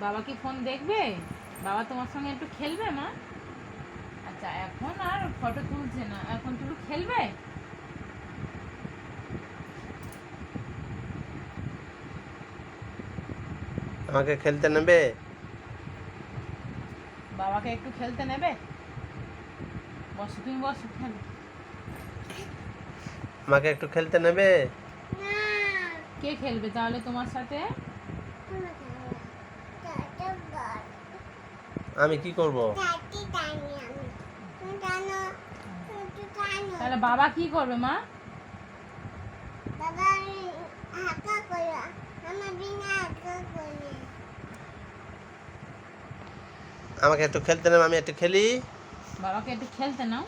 বাবা কি ফোন দেখবে? বাবা তোমার সঙ্গে একটু খেলবে মা? আচ্ছা, এখন আর ফটো তুলছে না, এখন একটু খেলবে? আমাকে খেলতে নেবে? বাবাকে একটু খেলতে নেবে? বসো, তুমি বসো, খেলো। আমাকে একটু খেলতে নেবে? কে খেলবে তাহলে তোমার সাথে? আমি কি করব? তাহলে বাবা কি করবে মা? আমাকে একটু খেলতে নেবে, আমি একটু খেলি। বাবাকে একটু খেলতে নাও।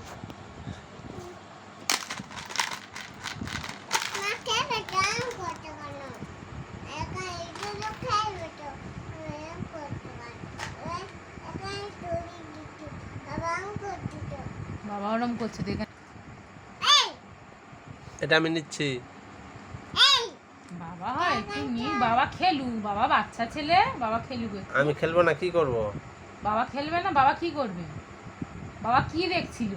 বাবা ওরম করছে দেখে। এটা আমি নিচ্ছি। বাবা হয় একটু নি, বাবা খেলুক, বাবা বাচ্চা ছেলে, বাবা খেলুক একটু। আমি খেলবো না, কি করব? বাবা খেলবে না, বাবা কি করবে? বাবা কি দেখছিল?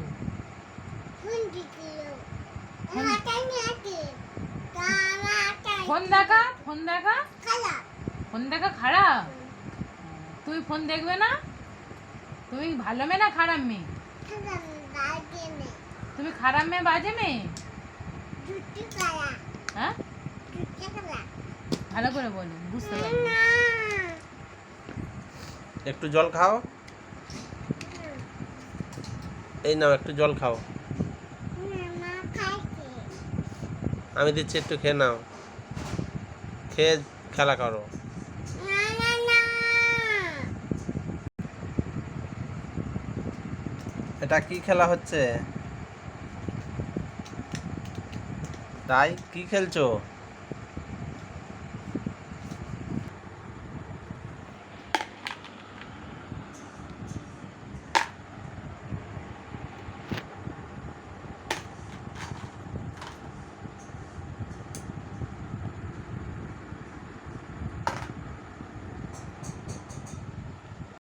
ফোন দেখা, ফোন দেখা, ফোন দেখা খারাপ? তুই ফোন দেখবে না? তুমি ভালো মেয়ে না খারাপ মেয়ে? তুমি খারাপ মেয়ে, বাজে মেয়ে? হ্যাঁ, ভালো করে বলো, বুঝতে পারো। একটু জল খাও। এই নাও, একটু জল খাও। আমি দিচ্ছি, একটু খেয়ে নাও, খেয়ে খেলা করো। এটা কি খেলা হচ্ছে? তাই কি খেলছো?